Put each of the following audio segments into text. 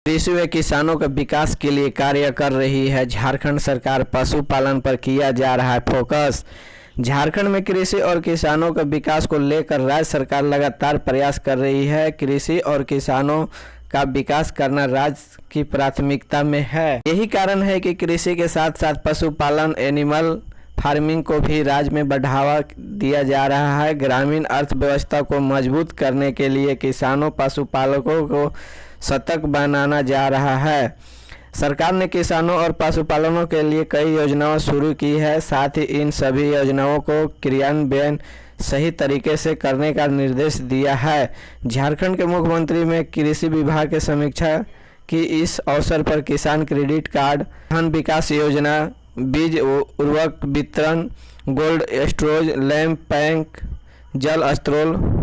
कृषि व किसानों के विकास के लिए कार्य कर रही है झारखंड सरकार। पशुपालन पर किया जा रहा है फोकस। झारखंड में कृषि और किसानों के विकास को लेकर राज्य सरकार लगातार प्रयास कर रही है। कृषि और किसानों का विकास करना राज्य की प्राथमिकता में है। यही कारण है कि कृषि के साथ साथ पशुपालन एनिमल फार्मिंग को भी राज्य में बढ़ावा दिया जा रहा है। ग्रामीण अर्थव्यवस्था को मजबूत करने के लिए किसानों पशुपालकों को सतर्क बनाना जा रहा है। सरकार ने किसानों और पशुपालकों के लिए कई योजनाएं शुरू की है। साथ ही इन सभी योजनाओं को क्रियान्वयन सही तरीके से करने का निर्देश दिया है। झारखंड के मुख्यमंत्री में कृषि विभाग की समीक्षा की। इस अवसर पर किसान क्रेडिट कार्ड, धान विकास योजना, बीज उर्वरक वितरण, गोल्ड स्टोरेज, लैंप बैंक, जल स्त्रोत।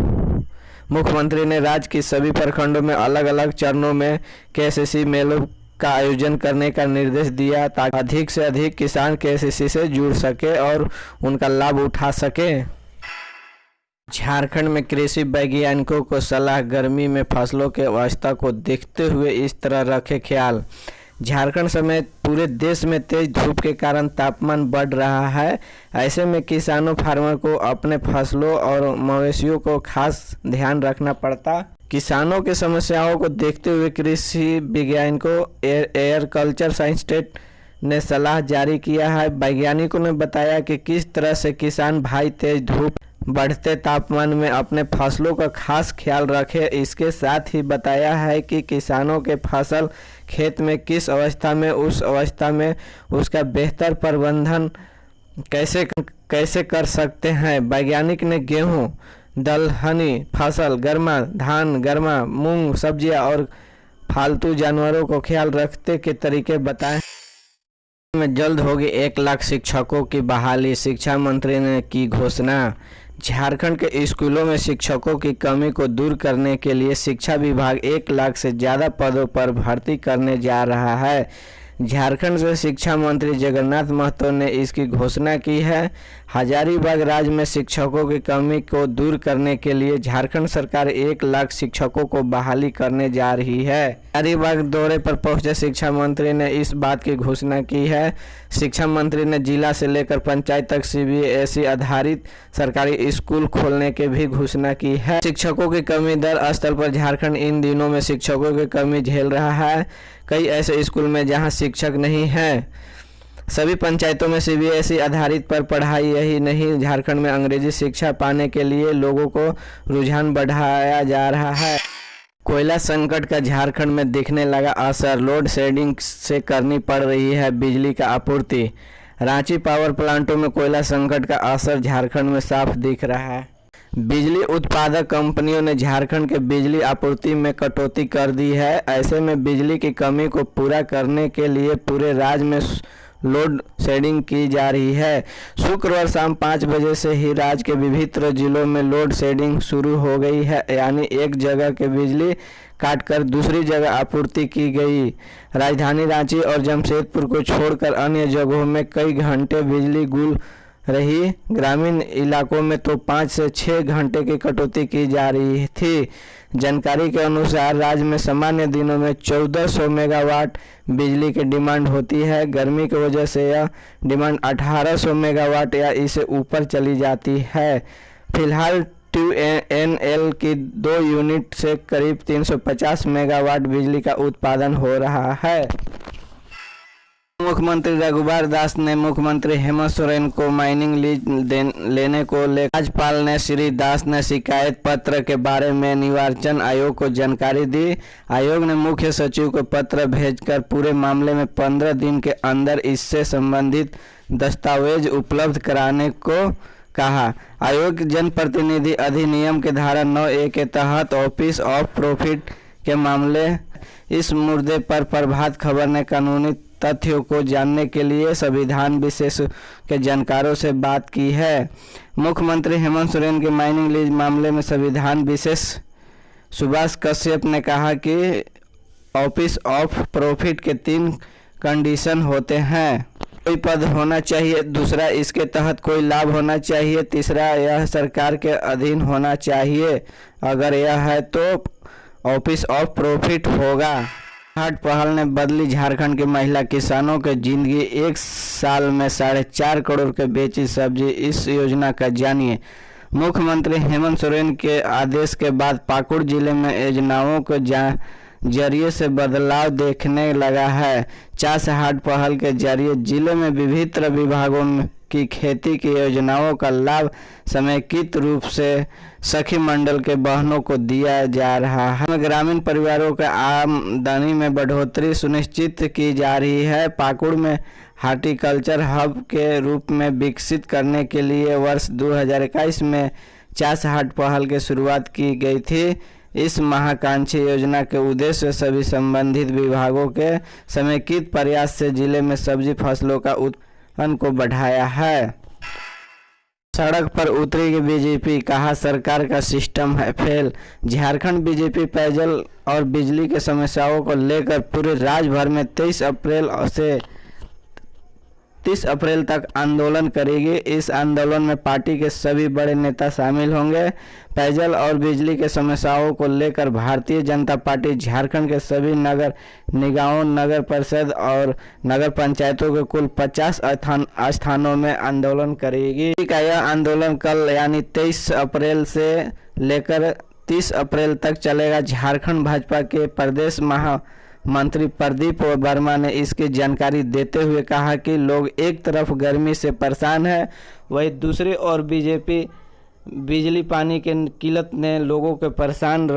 मुख्यमंत्री ने राज्य की सभी प्रखंडों में अलग अलग चरणों में केसीसी मेलों का आयोजन करने का निर्देश दिया ताकि अधिक से अधिक किसान केसीसी से जुड़ सके और उनका लाभ उठा सके। झारखंड में कृषि वैज्ञानिकों को सलाह, गर्मी में फसलों के अवस्था को देखते हुए इस तरह रखे ख्याल। झारखंड समेत पूरे देश में तेज धूप के कारण तापमान बढ़ रहा है। ऐसे में किसानों फार्मर को अपने फसलों और मवेशियों को खास ध्यान रखना पड़ता। किसानों की समस्याओं को देखते हुए कृषि वैज्ञानिकों एग्रीकल्चर साइंस ने सलाह जारी किया है। वैज्ञानिकों ने बताया कि किस तरह से किसान भाई तेज धूप, बढ़ते तापमान में अपने फसलों का खास ख्याल रखें। इसके साथ ही बताया है कि किसानों के फसल खेत में किस अवस्था में, उस अवस्था में उसका बेहतर प्रबंधन कैसे कर सकते हैं। वैज्ञानिक ने गेहूं, दलहनी फसल, गर्मा धान, गर्मा मूंग, सब्जियां और फालतू जानवरों को ख्याल रखते के तरीके बताए। में जल्द होगी 1 लाख शिक्षकों की बहाली, शिक्षा मंत्री ने की घोषणा। झारखंड के स्कूलों में शिक्षकों की कमी को दूर करने के लिए शिक्षा विभाग 1 लाख से ज़्यादा पदों पर भर्ती करने जा रहा है। झारखंड से शिक्षा मंत्री जगन्नाथ महतो ने इसकी घोषणा की है। हजारीबाग राज्य में शिक्षकों की कमी को दूर करने के लिए झारखंड सरकार 1 लाख शिक्षकों को बहाली करने जा रही है। हजारीबाग दौरे पर पहुंचे शिक्षा मंत्री ने इस बात की घोषणा की है। शिक्षा मंत्री ने जिला से लेकर पंचायत तक सीबीएसई आधारित सरकारी स्कूल खोलने की भी घोषणा की है। शिक्षकों की कमी दर स्तर पर झारखंड इन दिनों में शिक्षकों की कमी झेल रहा है। कई ऐसे स्कूल में जहां शिक्षक नहीं है। सभी पंचायतों में सीबीएसई आधारित पर पढ़ाई यही नहीं, झारखंड में अंग्रेजी शिक्षा पाने के लिए लोगों को रुझान बढ़ाया जा रहा है। कोयला संकट का झारखंड में दिखने लगा असर। लोड शेडिंग से करनी पड़ रही है बिजली का आपूर्ति। रांची पावर प्लांटों में कोयला संकट का असर झारखंड में साफ दिख रहा है। बिजली उत्पादक कंपनियों ने झारखंड के बिजली आपूर्ति में कटौती कर दी है। ऐसे में बिजली की कमी को पूरा करने के लिए पूरे राज्य में लोड शेडिंग की जा रही है। शुक्रवार शाम 5 बजे से ही राज्य के विभिन्न जिलों में लोड शेडिंग शुरू हो गई है, यानी एक जगह के बिजली काटकर दूसरी जगह आपूर्ति की गई। राजधानी रांची और जमशेदपुर को छोड़कर अन्य जगहों में कई घंटे बिजली गुल रही। ग्रामीण इलाकों में तो 5 से 6 घंटे की कटौती की जा रही थी। जानकारी के अनुसार राज्य में सामान्य दिनों में 1400 मेगावाट बिजली की डिमांड होती है। गर्मी की वजह से यह डिमांड 1800 मेगावाट या इससे ऊपर चली जाती है। फिलहाल TUNL की 2 यूनिट से करीब 350 मेगावाट बिजली का उत्पादन हो रहा है। मुख्यमंत्री रघुवर दास ने मुख्यमंत्री हेमंत सोरेन को माइनिंग लीज लेने को लेकर राज्यपाल ने श्री दास ने शिकायत पत्र के बारे में निर्वाचन आयोग को जानकारी दी। आयोग ने मुख्य सचिव को पत्र भेजकर पूरे मामले में 15 दिन के अंदर इससे संबंधित दस्तावेज उपलब्ध कराने को कहा। आयोग जनप्रतिनिधि अधिनियम के धारा 9A के तहत ऑफिस ऑफ प्रॉफिट के मामले इस मुद्दे पर प्रभात खबर ने कानूनी तथ्यों को जानने के लिए संविधान विशेष के जानकारों से बात की है। मुख्यमंत्री हेमंत सोरेन के माइनिंग लीज मामले में संविधान विशेष सुभाष कश्यप ने कहा कि ऑफिस ऑफ प्रॉफिट के 3 कंडीशन होते हैं। कोई पद होना चाहिए, दूसरा इसके तहत कोई लाभ होना चाहिए, तीसरा यह सरकार के अधीन होना चाहिए। अगर यह है तो ऑफिस ऑफ प्रॉफिट होगा। हट पहल ने बदली झारखंड की महिला किसानों की जिंदगी। एक साल में 4.5 करोड़ के बेची सब्जी। इस योजना का जानिए। मुख्यमंत्री हेमंत सोरेन के आदेश के बाद पाकुड़ जिले में योजनाओं के जरिए से बदलाव देखने लगा है। चास हाट पहल के जरिए जिले में विभिन्न विभागों की खेती की योजनाओं का लाभ समेकित रूप से सखी मंडल के बहनों को दिया जा रहा है। ग्रामीण परिवारों के आमदनी में बढ़ोतरी सुनिश्चित की जा रही है। पाकुड़ में हार्टिकल्चर हब के रूप में विकसित करने के लिए वर्ष 2021 में चास हाट पहल की शुरुआत की गई थी। इस महाकांक्षी योजना के उद्देश्य सभी संबंधित विभागों के समेकित प्रयास से जिले में सब्जी फसलों का उत्पादन को बढ़ाया है। सड़क पर उतरेगी बीजेपी, कहा सरकार का सिस्टम है फेल। झारखंड बीजेपी पेयजल और बिजली की समस्याओं को लेकर पूरे राज्य भर में 23 अप्रैल से 30 अप्रैल तक आंदोलन करेगी। इस आंदोलन में पार्टी के सभी बड़े नेता शामिल होंगे। पेयजल और बिजली के समस्याओं को लेकर भारतीय जनता पार्टी झारखंड के सभी नगर निगमों, नगर परिषद और नगर पंचायतों के कुल 50 स्थानों में आंदोलन करेगी। का यह आंदोलन कल यानी 23 अप्रैल से लेकर 30 अप्रैल तक चलेगा। झारखंड भाजपा के प्रदेश मंत्री प्रदीप वर्मा ने इसकी जानकारी देते हुए कहा कि लोग एक तरफ गर्मी से परेशान है, वहीं दूसरी ओर बीजेपी बिजली पानी के किल्लत ने लोगों को परेशान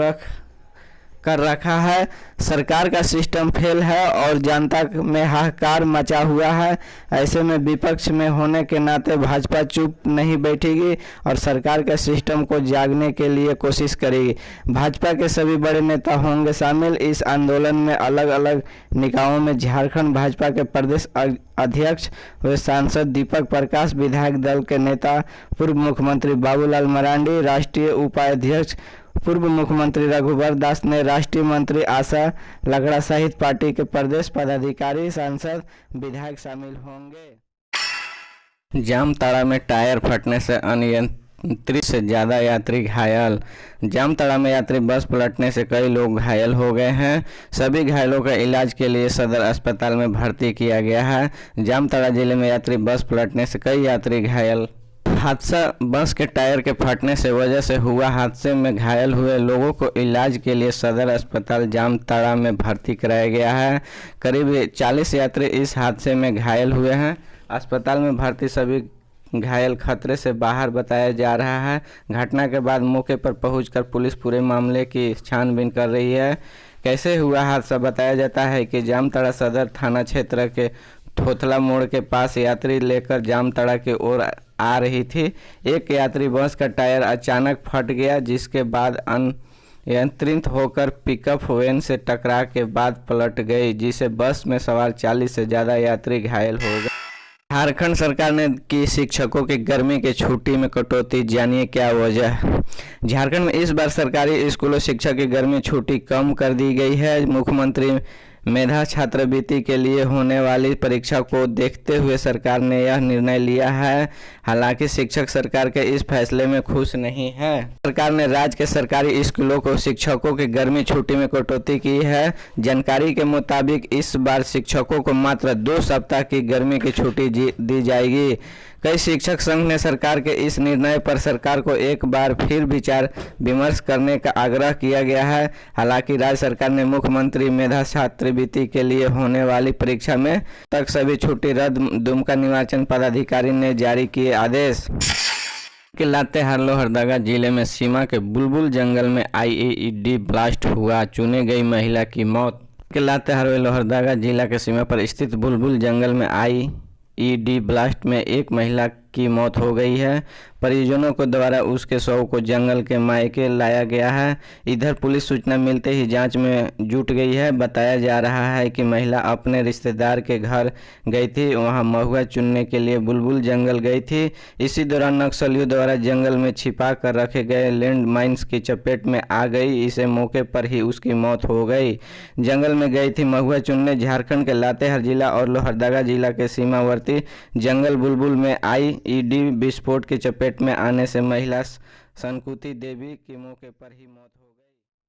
कर रखा है। सरकार का सिस्टम फेल है और जनता में हाहाकार मचा हुआ है। ऐसे में विपक्ष में होने के नाते भाजपा चुप नहीं बैठेगी और सरकार के सिस्टम को जागने के लिए कोशिश करेगी। भाजपा के सभी बड़े नेता होंगे शामिल। इस आंदोलन में अलग अलग निकायों में झारखंड भाजपा के प्रदेश अध्यक्ष व सांसद दीपक प्रकाश, विधायक दल के नेता पूर्व मुख्यमंत्री बाबूलाल मरांडी, राष्ट्रीय उपाध्यक्ष पूर्व मुख्यमंत्री रघुवर दास ने, राष्ट्रीय मंत्री आशा लगड़ा सहित पार्टी के प्रदेश पदाधिकारी, सांसद, विधायक शामिल होंगे। जामताड़ा में टायर फटने से अनियंत्रित से ज़्यादा यात्री घायल। जामताड़ा में यात्री बस पलटने से कई लोग घायल हो गए हैं। सभी घायलों का इलाज के लिए सदर अस्पताल में भर्ती किया गया है। जामताड़ा जिले में यात्री बस पलटने से कई यात्री घायल। हादसा बस के टायर के फटने से वजह से हुआ। हादसे में घायल हुए लोगों को इलाज के लिए सदर अस्पताल जामताड़ा में भर्ती कराया गया है। करीब 40 यात्री इस हादसे में घायल हुए हैं। अस्पताल में भर्ती सभी घायल खतरे से बाहर बताया जा रहा है। घटना के बाद मौके पर पहुंचकर पुलिस पूरे मामले की छानबीन कर रही है। कैसे हुआ हादसा? बताया जाता है कि जामताड़ा सदर थाना क्षेत्र के थोथला मोड़ के पास यात्री लेकर जामताड़ा की ओर आ रही थी। एक यात्री बस का टायर अचानक फट गया, जिसके बाद अनियंत्रित होकर पिकअप वैन से टकरा के बाद पलट गई, जिसे बस में सवार 40 से ज़्यादा यात्री घायल हो गए। झारखंड सरकार ने की शिक्षकों की गर्मी की छुट्टी में कटौती, जानिए क्या वजह। झारखंड में इस बार सरकारी स्कूलों शिक्षक की गर्मी छुट्टी कम कर दी गई है। मुख्यमंत्री मेधा छात्रवृत्ति के लिए होने वाली परीक्षा को देखते हुए सरकार ने यह निर्णय लिया है। हालांकि शिक्षक सरकार के इस फैसले में खुश नहीं है। सरकार ने राज्य के सरकारी स्कूलों को शिक्षकों की गर्मी छुट्टी में कटौती की है। जानकारी के मुताबिक इस बार शिक्षकों को मात्र 2 सप्ताह की गर्मी की छुट्टी दी जाएगी। कई शिक्षक संघ ने सरकार के इस निर्णय पर सरकार को एक बार फिर विचार विमर्श करने का आग्रह किया गया है। हालांकि राज्य सरकार ने मुख्यमंत्री मेधा छात्रवृत्ति के लिए होने वाली परीक्षा में तक सभी छुट्टी रद्द। दुमका निर्वाचन पदाधिकारी ने जारी किए आदेश। के लातेहार लोहरदगा जिले में सीमा के बुलबुल जंगल में IED ब्लास्ट हुआ, चुनी गई महिला की मौत। के लातेहार लोहरदगा जिला के सीमा पर स्थित बुलबुल जंगल में IED ब्लास्ट में एक महिला की मौत हो गई है। परिजनों को द्वारा उसके शव को जंगल के मायके लाया गया है। इधर पुलिस सूचना मिलते ही जांच में जुट गई है। बताया जा रहा है कि महिला अपने रिश्तेदार के घर गई थी, वहां महुआ चुनने के लिए बुलबुल जंगल गई थी। इसी दौरान नक्सलियों द्वारा जंगल में छिपा कर रखे गए लैंड माइन्स की चपेट में आ गई। इसे मौके पर ही उसकी मौत हो गई। जंगल में गई थी महुआ चुनने। झारखंड के लातेहार जिला और लोहरदगा जिला के सीमावर्ती जंगल बुलबुल में IED विस्फोट की चपेट में आने से महिला संकुति देवी की मौके पर ही मौत हो गई।